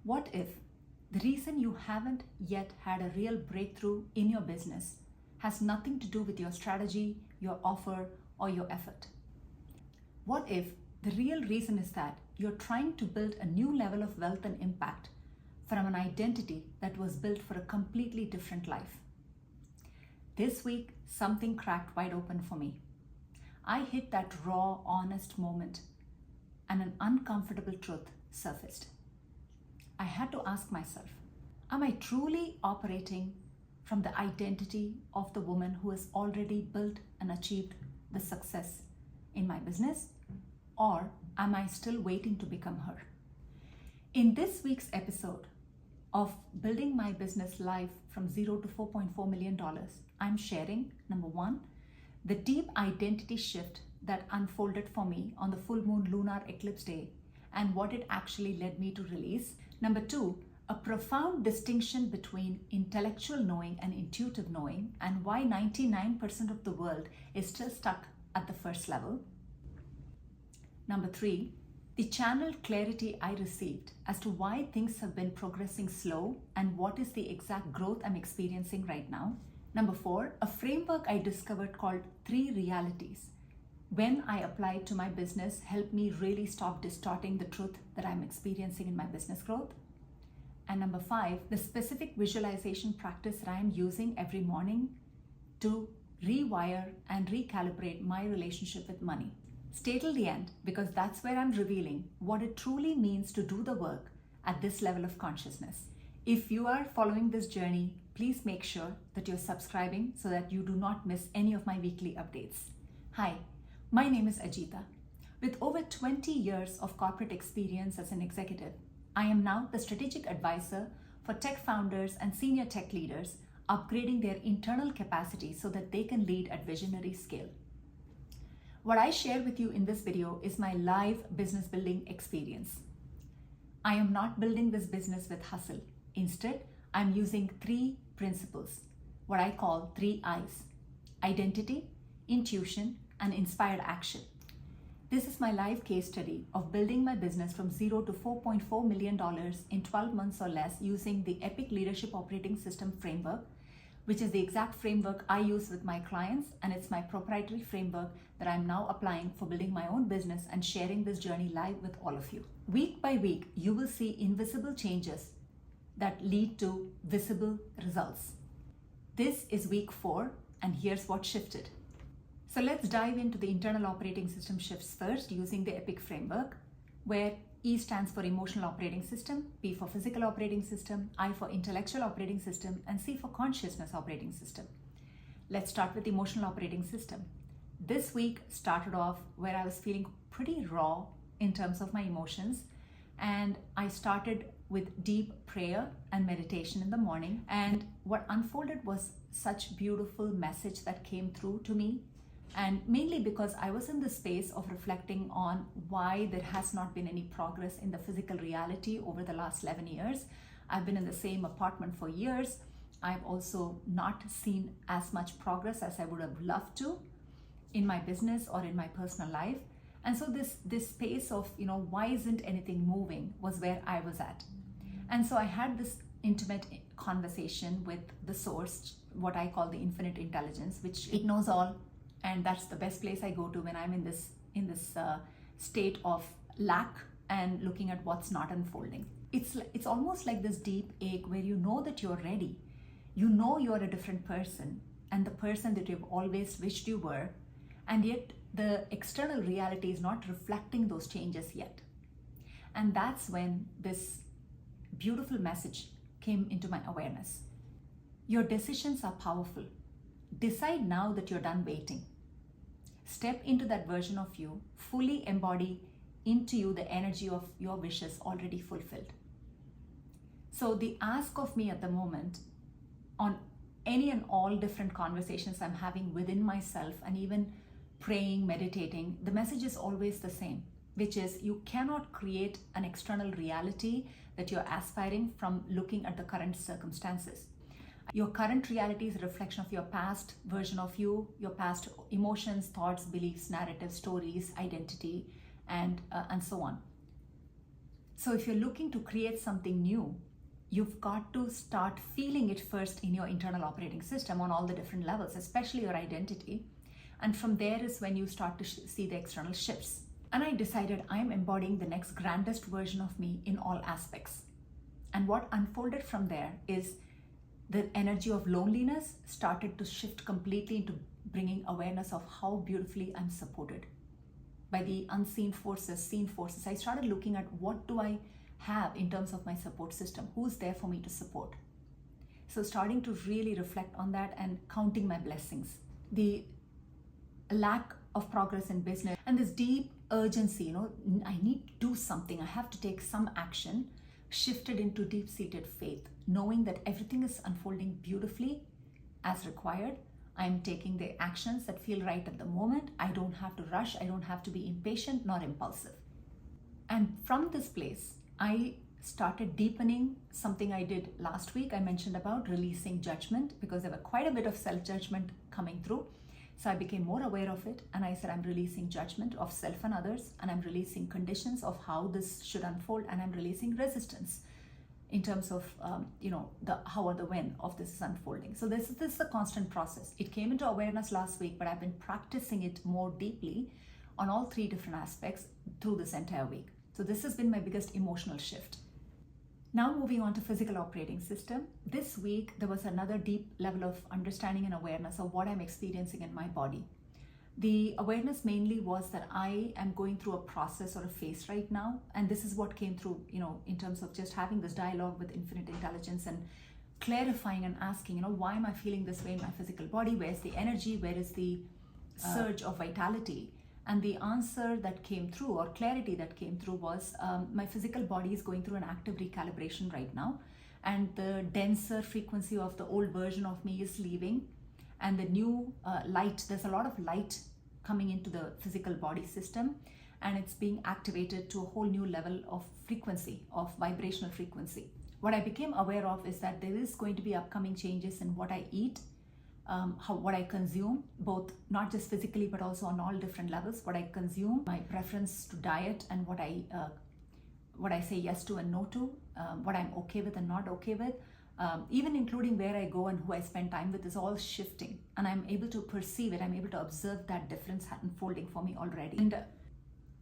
What if the reason you haven't yet had a real breakthrough in your business has nothing to do with your strategy, your offer, or your effort? What if the real reason is that you're trying to build a new level of wealth and impact from an identity that was built for a completely different life? This week, something cracked wide open for me. I hit that raw, honest moment, and an uncomfortable truth surfaced. I had to ask myself, am I truly operating from the identity of the woman who has already built and achieved the success in my business, or am I still waiting to become her? In this week's episode of Building My Business Live from $0 to $4.4 million, I'm sharing, number one, the deep identity shift that unfolded for me on the full moon lunar eclipse day and what it actually led me to release. Number two, a profound distinction between intellectual knowing and intuitive knowing, and why 99% of the world is still stuck at the first level. Number three, the channeled clarity I received as to why things have been progressing slow and what is the exact growth I'm experiencing right now. Number four, a framework I discovered called 3 realities. When I applied to my business, helped me really stop distorting the truth that I'm experiencing in my business growth. And number 5, the specific visualization practice that I am using every morning to rewire and recalibrate my relationship with money. Stay till the end, because that's where I'm revealing what it truly means to do the work at this level of consciousness. If you are following this journey, please make sure that you're subscribing so that you do not miss any of my weekly updates. Hi, my name is Ajita. With over 20 years of corporate experience as an executive, I am now the strategic advisor for tech founders and senior tech leaders, upgrading their internal capacity so that they can lead at visionary scale. What I share with you in this video is my live business building experience. I am not building this business with hustle. Instead, I'm using 3 principles, what I call 3 I's: identity, intuition, and inspired action. This is my live case study of building my business from $0 to $4.4 million in 12 months or less using the Epic Leadership Operating System framework, which is the exact framework I use with my clients, and it's my proprietary framework that I'm now applying for building my own business and sharing this journey live with all of you. Week by week, you will see invisible changes that lead to visible results. This is week 4, and here's what shifted. So let's dive into the internal operating system shifts first using the EPIC framework, where E stands for emotional operating system, P for physical operating system, I for intellectual operating system, and C for consciousness operating system. Let's start with emotional operating system. This week started off where I was feeling pretty raw in terms of my emotions, and I started with deep prayer and meditation in the morning, and what unfolded was such beautiful message that came through to me, and mainly because I was in the space of reflecting on why there has not been any progress in the physical reality over the last 11 years. I've been in the same apartment for years. I've also not seen as much progress as I would have loved to in my business or in my personal life. And so this space of, why isn't anything moving was where I was at. And so I had this intimate conversation with the source, what I call the infinite intelligence, which it knows all. And that's the best place I go to when I'm in this state of lack and looking at what's not unfolding. It's almost like this deep ache where you know that you're ready. You know you're a different person and the person that you've always wished you were, and yet the external reality is not reflecting those changes yet. And that's when this beautiful message came into my awareness. Your decisions are powerful. Decide now that you're done waiting. Step into that version of you, fully embody into you the energy of your wishes already fulfilled. So the ask of me at the moment on any and all different conversations I'm having within myself and even praying, meditating, the message is always the same, which is you cannot create an external reality that you're aspiring from looking at the current circumstances. Your current reality is a reflection of your past version of you, your past emotions, thoughts, beliefs, narratives, stories, identity, and so on. So if you're looking to create something new, you've got to start feeling it first in your internal operating system on all the different levels, especially your identity. And from there is when you start to see the external shifts. And I decided I'm embodying the next grandest version of me in all aspects. And what unfolded from there is the energy of loneliness started to shift completely into bringing awareness of how beautifully I'm supported by the unseen forces, seen forces. I started looking at what do I have in terms of my support system, who's there for me to support. So starting to really reflect on that and counting my blessings. The lack of progress in business and this deep urgency, I need to do something, I have to take some action, shifted into deep-seated faith, knowing that everything is unfolding beautifully as required. I'm taking the actions that feel right at the moment. I don't have to rush. I don't have to be impatient nor impulsive. And from this place, I started deepening something I did last week. I mentioned about releasing judgment because there were quite a bit of self-judgment coming through. So I became more aware of it, and I said I'm releasing judgment of self and others, and I'm releasing conditions of how this should unfold, and I'm releasing resistance in terms of the how or the when of this is unfolding. So this is a constant process. It came into awareness last week, but I've been practicing it more deeply on all three different aspects through this entire week. So this has been my biggest emotional shift. Now moving on to physical operating system. This week, there was another deep level of understanding and awareness of what I'm experiencing in my body. The awareness mainly was that I am going through a process or a phase right now. And this is what came through, in terms of just having this dialogue with infinite intelligence and clarifying and asking, why am I feeling this way in my physical body? Where's the energy? Where is the surge of vitality? And the answer that came through, or clarity that came through, was my physical body is going through an active recalibration right now. And the denser frequency of the old version of me is leaving. And the new light, there's a lot of light coming into the physical body system. And it's being activated to a whole new level of frequency, of vibrational frequency. What I became aware of is that there is going to be upcoming changes in what I eat, what I consume, both not just physically but also on all different levels. What I consume, my preference to diet, and what I say yes to and no to, what I'm okay with and not okay with, even including where I go and who I spend time with, is all shifting. And I'm able to perceive it. I'm able to observe that difference unfolding for me already. And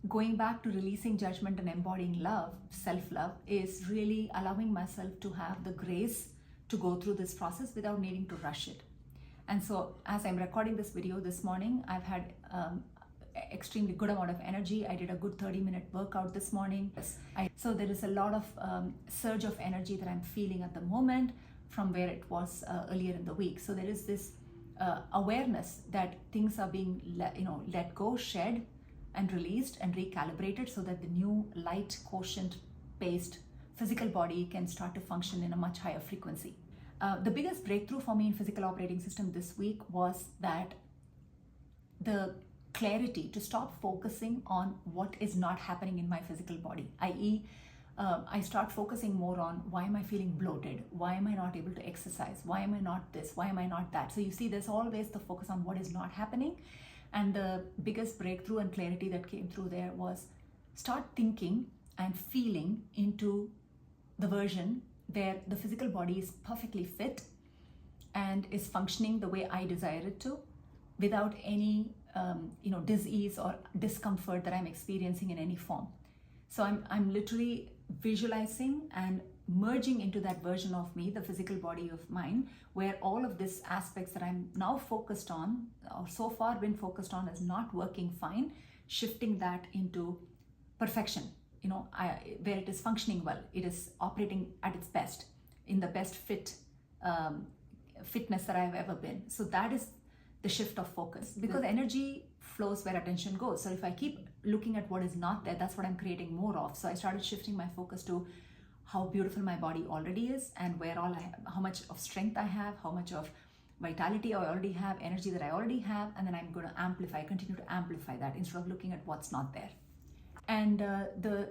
going back to releasing judgment and embodying love, self-love, is really allowing myself to have the grace to go through this process without needing to rush it. And so as I'm recording this video this morning, I've had extremely good amount of energy. I did a good 30-minute workout this morning. So there is a lot of surge of energy that I'm feeling at the moment from where it was earlier in the week. So there is this awareness that things are being let go, shed and released and recalibrated so that the new light quotient based physical body can start to function in a much higher frequency. The biggest breakthrough for me in physical operating system this week was that the clarity to stop focusing on what is not happening in my physical body, i.e. I start focusing more on why am I feeling bloated? Why am I not able to exercise? Why am I not this? Why am I not that? So you see, there's always the focus on what is not happening. And the biggest breakthrough and clarity that came through there was start thinking and feeling into the version where the physical body is perfectly fit and is functioning the way I desire it to, without any disease or discomfort that I'm experiencing in any form. So I'm literally visualizing and merging into that version of me, the physical body of mine, where all of these aspects that I'm now focused on, or so far been focused on, is not working fine, shifting that into perfection. Where it is functioning well, it is operating at its best, in the best fitness that I've ever been. So that is the shift of focus, because energy flows where attention goes. So if I keep looking at what is not there, that's what I'm creating more of. So I started shifting my focus to how beautiful my body already is, and how much of strength I have, how much of vitality I already have, energy that I already have, and then I'm going to continue to amplify that instead of looking at what's not there. And the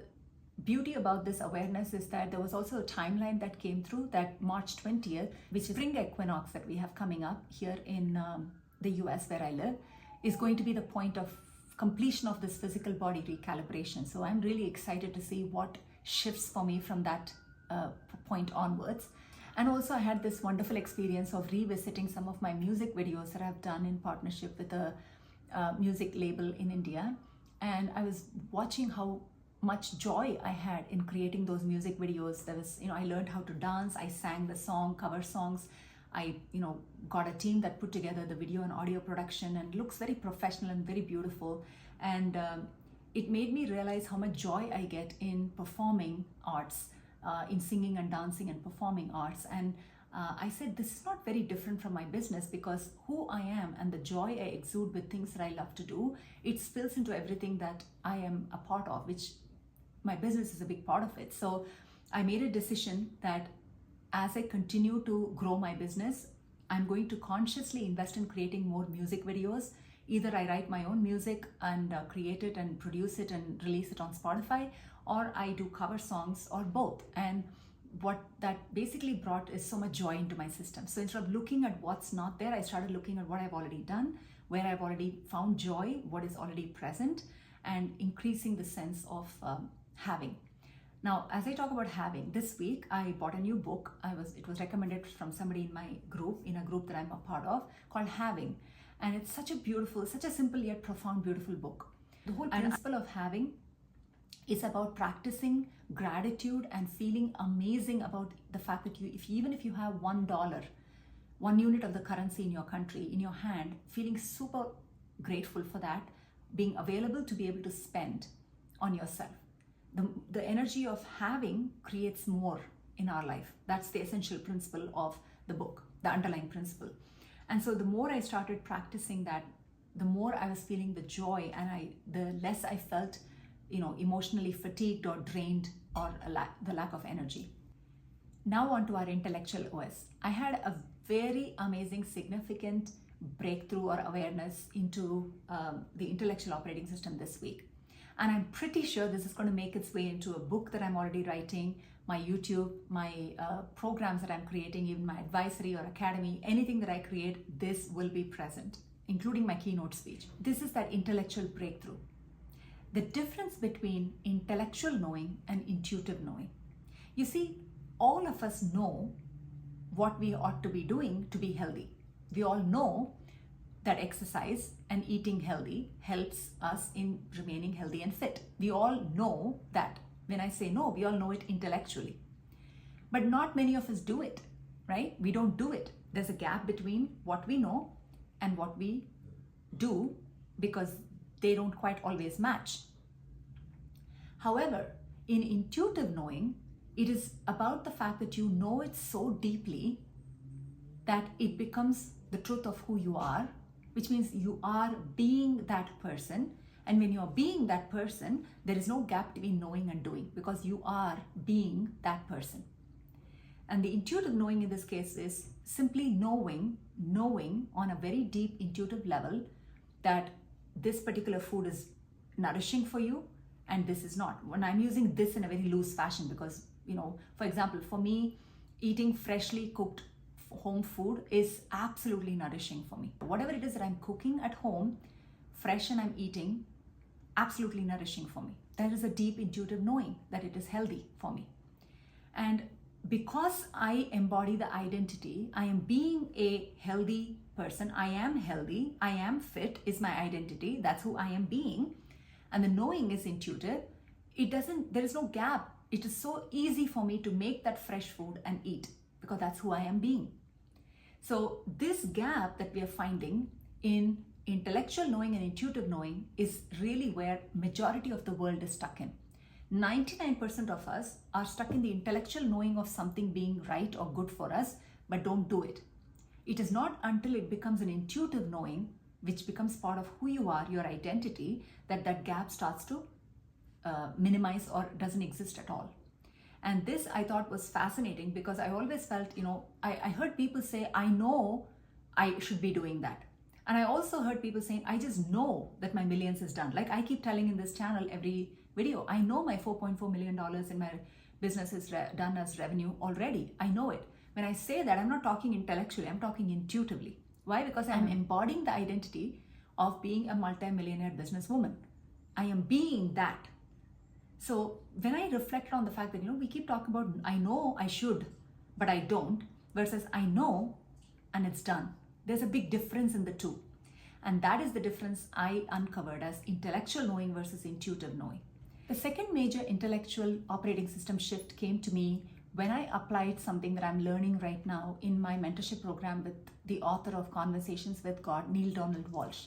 beauty about this awareness is that there was also a timeline that came through, that March 20th, which is spring equinox that we have coming up here in the US where I live, is going to be the point of completion of this physical body recalibration. So I'm really excited to see what shifts for me from that point onwards. And also I had this wonderful experience of revisiting some of my music videos that I've done in partnership with a music label in India. And I was watching how much joy I had in creating those music videos. There was, I learned how to dance, I sang the song, cover songs. I, got a team that put together the video and audio production, and looks very professional and very beautiful. And it made me realize how much joy I get in performing arts, in singing and dancing and performing arts. And I said, this is not very different from my business, because who I am and the joy I exude with things that I love to do, it spills into everything that I am a part of, which my business is a big part of it. So I made a decision that as I continue to grow my business, I'm going to consciously invest in creating more music videos. Either I write my own music and create it and produce it and release it on Spotify, or I do cover songs, or both. And what that basically brought is so much joy into my system. So instead of looking at what's not there, I started looking at what I've already done, where I've already found joy, what is already present, and increasing the sense of having. Now, as I talk about having, this week I bought a new book. It was recommended from somebody in my group, in a group that I'm a part of, called Having. And it's such a simple yet profound, beautiful book. The whole principle of having is about practicing gratitude and feeling amazing about the fact that even if you have $1, 1 unit of the currency in your country, in your hand, feeling super grateful for that, being available to be able to spend on yourself. The energy of having creates more in our life. That's the essential principle of the book, the underlying principle. And so the more I started practicing that, the more I was feeling the joy, and the less I felt, emotionally fatigued or drained, or the lack of energy. Now on to our intellectual OS. I had a very amazing, significant breakthrough or awareness into the intellectual operating system this week. And I'm pretty sure this is going to make its way into a book that I'm already writing, my YouTube, my programs that I'm creating, even my advisory or academy, anything that I create, this will be present, including my keynote speech. This is that intellectual breakthrough. The difference between intellectual knowing and intuitive knowing. You see, all of us know what we ought to be doing to be healthy. We all know that exercise and eating healthy helps us in remaining healthy and fit. We all know that. When I say no, we all know it intellectually. But not many of us do it, right? We don't do it. There's a gap between what we know and what we do, because they don't quite always match. However, in intuitive knowing, it is about the fact that you know it so deeply that it becomes the truth of who you are, which means you are being that person. And when you're being that person, there is no gap between knowing and doing, because you are being that person. And the intuitive knowing in this case is simply knowing on a very deep intuitive level that this particular food is nourishing for you and this is not. When I'm using this in a very loose fashion, because, for example, for me, eating freshly cooked home food is absolutely nourishing for me. Whatever it is that I'm cooking at home, fresh, and I'm eating, absolutely nourishing for me. There is a deep intuitive knowing that it is healthy for me. And because I embody the identity, I am being a healthy person, I am healthy, I am fit is my identity, that's who I am being. And the knowing is intuitive. There is no gap. It is so easy for me to make that fresh food and eat, because that's who I am being. So this gap that we are finding in intellectual knowing and intuitive knowing is really where majority of the world is stuck in. 99% of us are stuck in the intellectual knowing of something being right or good for us, but don't do it. It is not until it becomes an intuitive knowing, which becomes part of who you are, your identity, that gap starts to minimize or doesn't exist at all. And this I thought was fascinating, because I always felt, I heard people say, I know I should be doing that. And I also heard people saying, I just know that my millions is done. Like I keep telling in this channel every video, I know my $4.4 million in my business is done as revenue already. I know it. When I say that, I'm not talking intellectually, I'm talking intuitively. Why? Because I'm embodying the identity of being a multi-millionaire businesswoman. I am being that. So when I reflect on the fact that, we keep talking about, I know I should, but I don't, versus I know and it's done. There's a big difference in the two. And that is the difference I uncovered as intellectual knowing versus intuitive knowing. The second major intellectual operating system shift came to me when I applied something that I'm learning right now in my mentorship program with the author of Conversations with God, Neil Donald Walsh.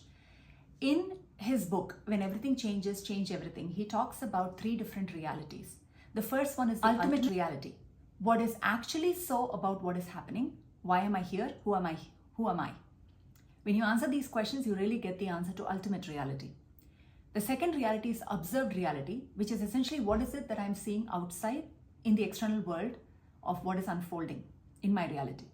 In his book, When Everything Changes, Change Everything, he talks about 3 different realities. The first one is the ultimate reality. What is actually so about what is happening? Why am I here? Who am I? Who am I? When you answer these questions, you really get the answer to ultimate reality. The second reality is observed reality, which is essentially what is it that I'm seeing outside in the external world of what is unfolding in my reality.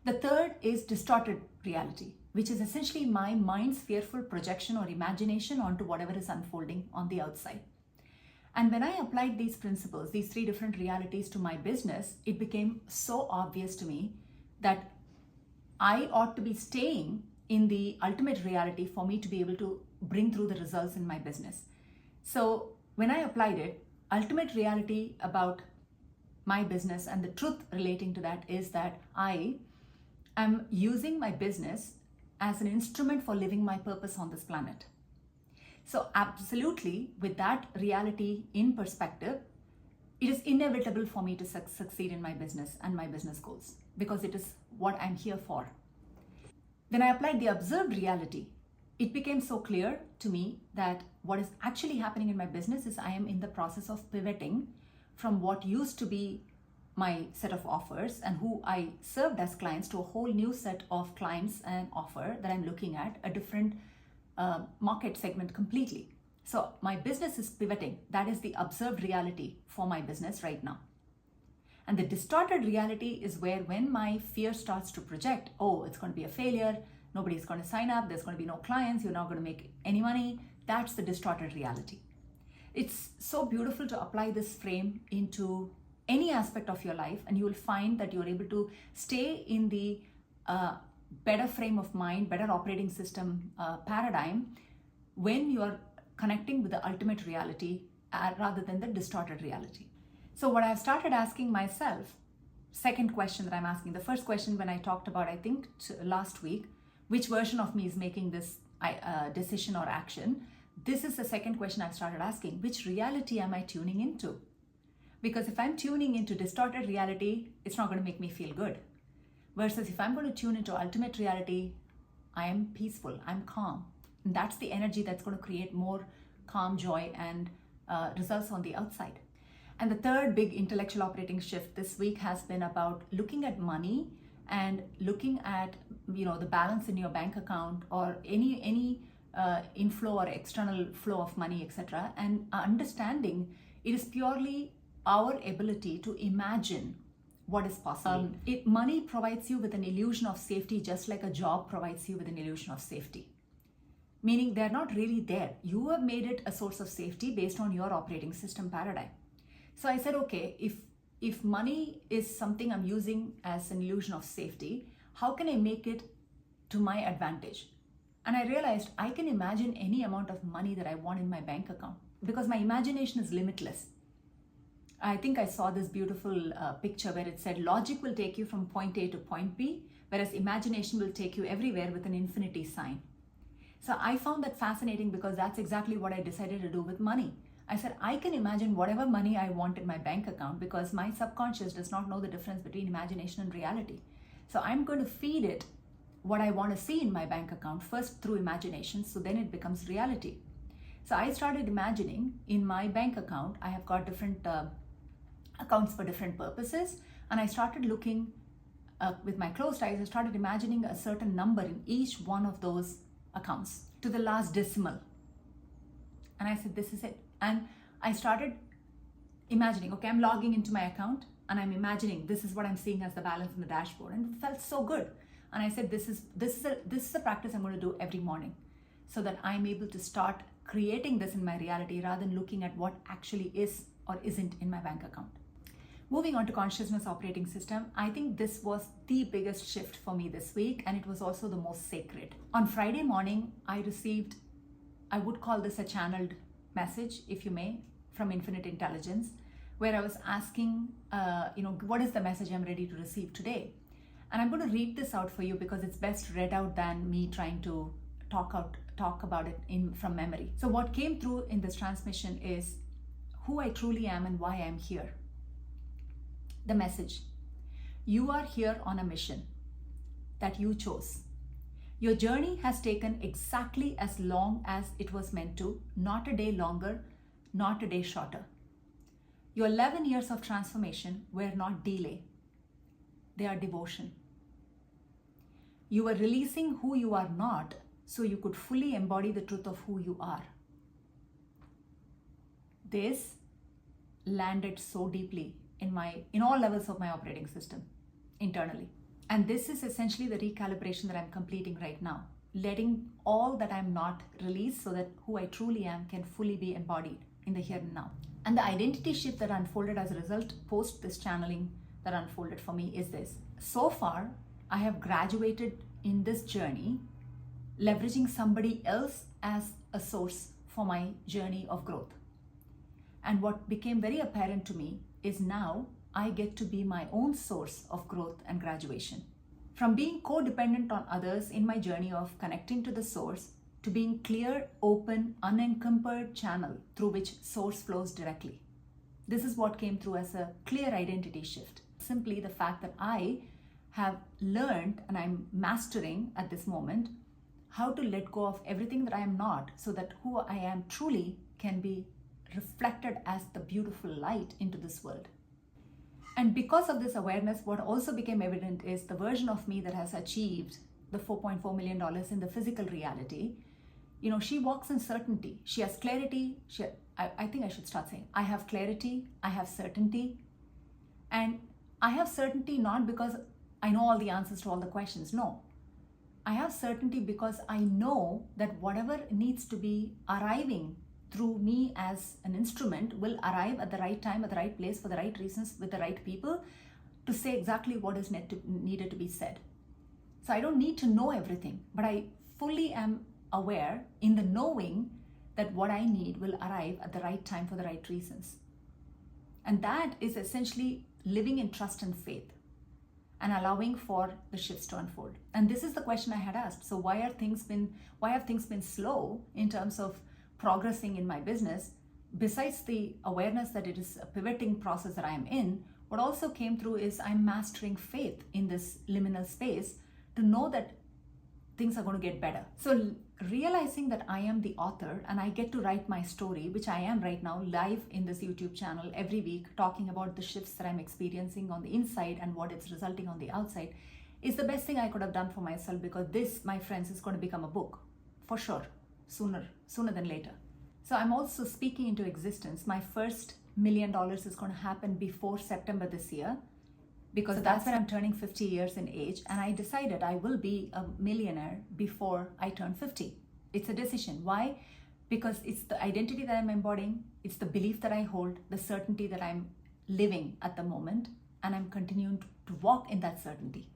The third is distorted reality, which is essentially my mind's fearful projection or imagination onto whatever is unfolding on the outside. And when I applied these principles, these 3 different realities to my business, it became so obvious to me that I ought to be staying in the ultimate reality for me to be able to bring through the results in my business. So when I applied it, ultimate reality about my business and the truth relating to that is that I am using my business as an instrument for living my purpose on this planet. So absolutely, with that reality in perspective, it is inevitable for me to succeed in my business and my business goals because it is what I'm here for. When I applied the observed reality, it became so clear to me that what is actually happening in my business is I am in the process of pivoting from what used to be my set of offers and who I served as clients to a whole new set of clients and offer that I'm looking at, a different market segment completely. So my business is pivoting. That is the observed reality for my business right now. And the distorted reality is where when my fear starts to project, oh, it's going to be a failure, nobody's going to sign up, there's going to be no clients, you're not going to make any money. That's the distorted reality. It's so beautiful to apply this frame into any aspect of your life, and you will find that you're able to stay in the better frame of mind, better operating system paradigm when you're connecting with the ultimate reality rather than the distorted reality. So what I've started asking myself, second question that I'm asking, the first question when I talked about, I think last week, which version of me is making this decision or action? This is the second question I've started asking. Which reality am I tuning into? Because if I'm tuning into distorted reality, it's not going to make me feel good. Versus if I'm going to tune into ultimate reality, I am peaceful, I'm calm. And that's the energy that's going to create more calm, joy, and results on the outside. And the third big intellectual operating shift this week has been about looking at money and looking at the balance in your bank account or any inflow or external flow of money, etc. And understanding it is purely our ability to imagine what is possible. Money provides you with an illusion of safety, just like a job provides you with an illusion of safety. Meaning they're not really there. You have made it a source of safety based on your operating system paradigm. So I said, okay, if money is something I'm using as an illusion of safety, how can I make it to my advantage? And I realized I can imagine any amount of money that I want in my bank account because my imagination is limitless. I think I saw this beautiful picture where it said logic will take you from point A to point B, whereas imagination will take you everywhere with an infinity sign. So I found that fascinating because that's exactly what I decided to do with money. I said, I can imagine whatever money I want in my bank account because my subconscious does not know the difference between imagination and reality. So I'm going to feed it what I want to see in my bank account first through imagination, so then it becomes reality. So I started imagining in my bank account, I have got different accounts for different purposes, and I started looking with my closed eyes, I started imagining a certain number in each one of those accounts to the last decimal. And I said, this is it. And I started imagining, okay, I'm logging into my account and I'm imagining this is what I'm seeing as the balance in the dashboard. And it felt so good. And I said, this is a practice I'm going to do every morning so that I'm able to start creating this in my reality rather than looking at what actually is or isn't in my bank account. Moving on to consciousness operating system, I think this was the biggest shift for me this week, and it was also the most sacred. On Friday morning, I received, I would call this a channeled message, if you may, from Infinite Intelligence, where I was asking, what is the message I'm ready to receive today? And I'm going to read this out for you because it's best read out than me trying to talk about it from memory. So what came through in this transmission is who I truly am and why I'm here. The message: you are here on a mission that you chose. Your journey has taken exactly as long as it was meant to, not a day longer, not a day shorter. Your 11 years of transformation were not delay, they are devotion. You were releasing who you are not so you could fully embody the truth of who you are. This landed so deeply in all levels of my operating system internally. And this is essentially the recalibration that I'm completing right now, letting all that I'm not release so that who I truly am can fully be embodied in the here and now. And the identity shift that unfolded as a result post this channeling that unfolded for me is this. So far, I have graduated in this journey, leveraging somebody else as a source for my journey of growth. And what became very apparent to me is now I get to be my own source of growth and graduation. From being codependent on others in my journey of connecting to the source to being clear, open, unencumbered channel through which source flows directly. This is what came through as a clear identity shift. Simply the fact that I have learned and I'm mastering at this moment how to let go of everything that I am not so that who I am truly can be reflected as the beautiful light into this world. And because of this awareness, what also became evident is the version of me that has achieved the $4.4 million in the physical reality. She walks in certainty. She has clarity. I think I should start saying, I have clarity, I have certainty. And I have certainty not because I know all the answers to all the questions. No. I have certainty because I know that whatever needs to be arriving through me as an instrument will arrive at the right time, at the right place, for the right reasons, with the right people to say exactly what is needed to be said. So I don't need to know everything, but I fully am aware in the knowing that what I need will arrive at the right time for the right reasons. And that is essentially living in trust and faith and allowing for the shifts to unfold. And this is the question I had asked. So why have things been slow in terms of progressing in my business? Besides the awareness that it is a pivoting process that I am in, what also came through is I'm mastering faith in this liminal space to know that things are going to get better. So realizing that I am the author and I get to write my story, which I am right now live in this YouTube channel every week, talking about the shifts that I'm experiencing on the inside and what it's resulting on the outside, is the best thing I could have done for myself, because this, my friends, is going to become a book for sure, sooner than later. So I'm also speaking into existence. My first $1 million is going to happen before September this year, because that's when I'm turning 50 years in age, and I decided I will be a millionaire before I turn 50. It's a decision. Why? Because it's the identity that I'm embodying, it's the belief that I hold, the certainty that I'm living at the moment, and I'm continuing to walk in that certainty.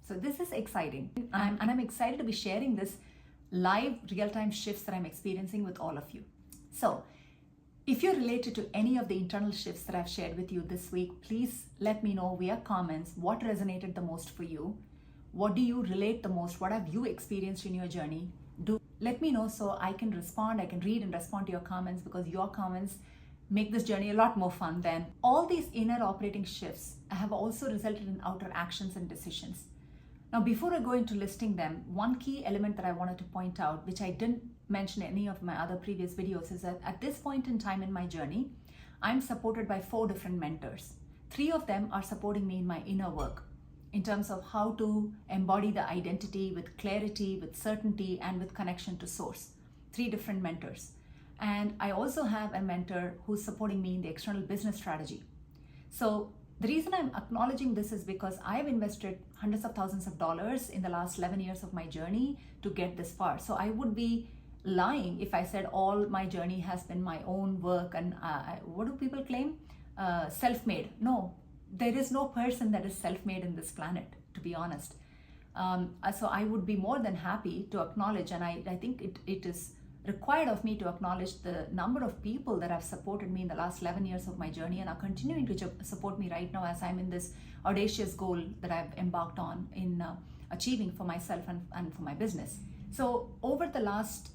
So this is exciting. And I'm excited to be sharing this live real-time shifts that I'm experiencing with all of you. So if you're related to any of the internal shifts that I've shared with you this week, please let me know via comments what resonated the most for you. What do you relate the most? What have you experienced in your journey? Do let me know so I can respond. I can read and respond to your comments, because your comments make this journey a lot more fun. Then all these inner operating shifts have also resulted in outer actions and decisions. Now, before I go into listing them, one key element that I wanted to point out, which I didn't mention in any of my other previous videos, is that at this point in time in my journey, I'm supported by 4 different mentors. 3 of them are supporting me in my inner work in terms of how to embody the identity with clarity, with certainty, and with connection to source. 3 different mentors. And I also have a mentor who's supporting me in the external business strategy. So the reason I'm acknowledging this is because I've invested hundreds of thousands of dollars in the last 11 years of my journey to get this far. So I would be lying if I said all my journey has been my own work and what do people claim? Self-made. No, there is no person that is self-made in this planet, to be honest. So I would be more than happy to acknowledge, and I think it is required of me to acknowledge the number of people that have supported me in the last 11 years of my journey and are continuing to support me right now as I'm in this audacious goal that I've embarked on in achieving for myself and for my business. So over the last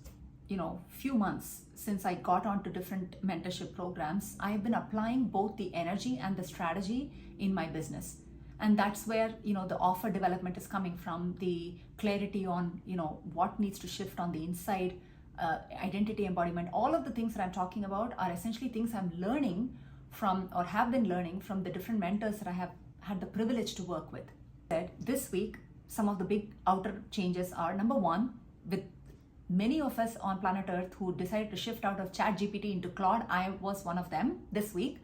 few months since I got onto different mentorship programs, I've been applying both the energy and the strategy in my business. And that's where the offer development is coming from, the clarity on what needs to shift on the inside, identity embodiment. All of the things that I'm talking about are essentially things I'm learning from, or have been learning from, the different mentors that I have had the privilege to work with. This week, some of the big outer changes are, number one, with many of us on planet Earth who decided to shift out of ChatGPT into Claude. I was one of them this week.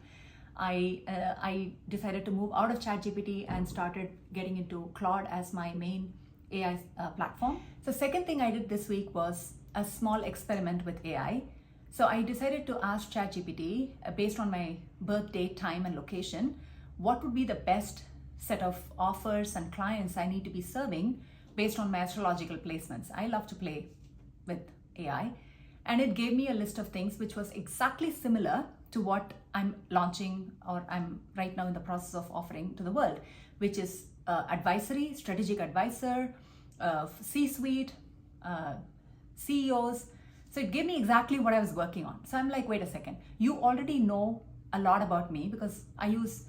I decided to move out of ChatGPT and started getting into Claude as my main AI platform. So second thing I did this week was a small experiment with AI. So I decided to ask ChatGPT, based on my birth date, time, and location, what would be the best set of offers and clients I need to be serving based on my astrological placements. I love to play with AI, and it gave me a list of things which was exactly similar to what I'm launching, or I'm right now in the process of offering to the world, which is advisory, strategic advisor, C-suite, CEOs. So it gave me exactly what I was working on. So I'm like, wait a second, you already know a lot about me because I use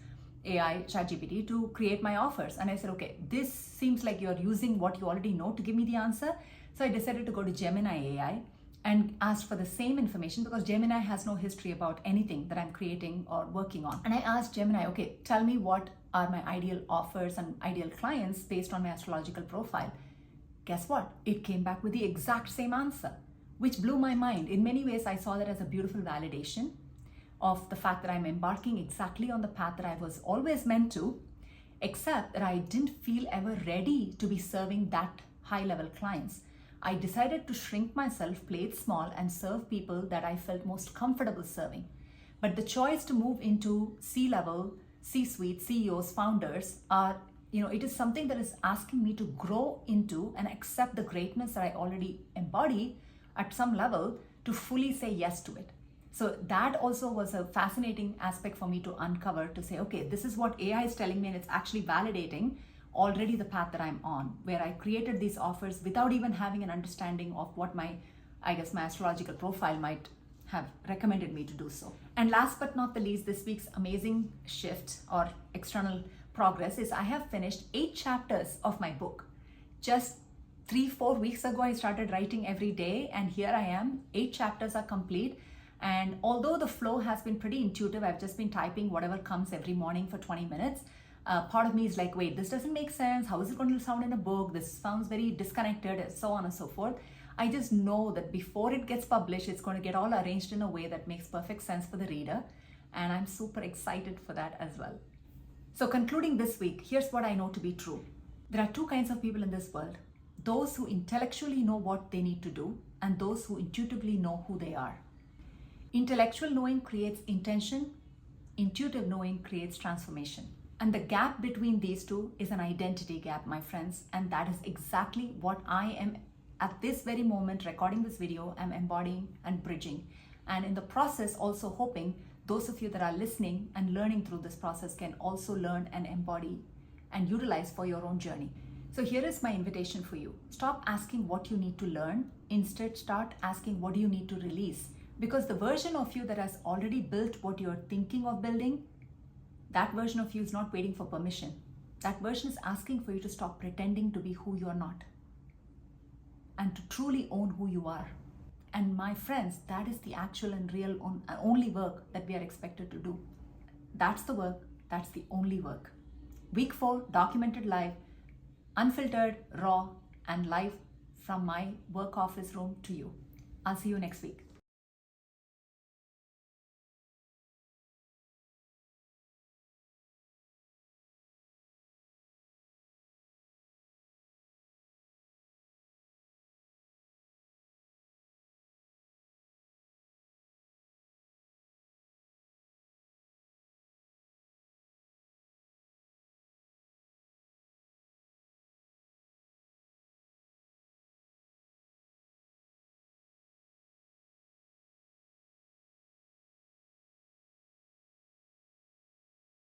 AI, ChatGPT, to create my offers. And I said, okay, this seems like you're using what you already know to give me the answer. So I decided to go to Gemini AI and asked for the same information, because Gemini has no history about anything that I'm creating or working on. And I asked Gemini, okay, tell me what are my ideal offers and ideal clients based on my astrological profile. Guess what? It came back with the exact same answer, which blew my mind. In many ways, I saw that as a beautiful validation of the fact that I'm embarking exactly on the path that I was always meant to, except that I didn't feel ever ready to be serving that high-level clients. I decided to shrink myself, play it small, and serve people that I felt most comfortable serving. But the choice to move into C-level, C-suite, CEOs, founders are, it is something that is asking me to grow into and accept the greatness that I already embody at some level, to fully say yes to it. So that also was a fascinating aspect for me to uncover, to say, okay, this is what AI is telling me, and it's actually validating already the path that I'm on, where I created these offers without even having an understanding of what my astrological profile might have recommended me to do so. And last but not the least, this week's amazing shift or external progress is I have finished 8 chapters of my book. Just 3-4 weeks ago, I started writing every day, and here I am, 8 chapters are complete. And although the flow has been pretty intuitive, I've just been typing whatever comes every morning for 20 minutes. Part of me is like, wait, this doesn't make sense. How is it going to sound in a book? This sounds very disconnected, so on and so forth. I just know that before it gets published, it's going to get all arranged in a way that makes perfect sense for the reader. And I'm super excited for that as well. So concluding this week, here's what I know to be true. There are 2 kinds of people in this world: those who intellectually know what they need to do, and those who intuitively know who they are. Intellectual knowing creates intention. Intuitive knowing creates transformation. And the gap between these two is an identity gap, my friends. And that is exactly what I am, at this very moment, recording this video, I'm embodying and bridging. And in the process, also hoping those of you that are listening and learning through this process can also learn and embody and utilize for your own journey. So here is my invitation for you. Stop asking what you need to learn. Instead, start asking what do you need to release. Because the version of you that has already built what you're thinking of building, that version of you is not waiting for permission. That version is asking for you to stop pretending to be who you're not, and to truly own who you are. And my friends, that is the actual and real only work that we are expected to do. That's the work. That's the only work. Week 4, documented live, unfiltered, raw, and live from my work office room to you. I'll see you next week.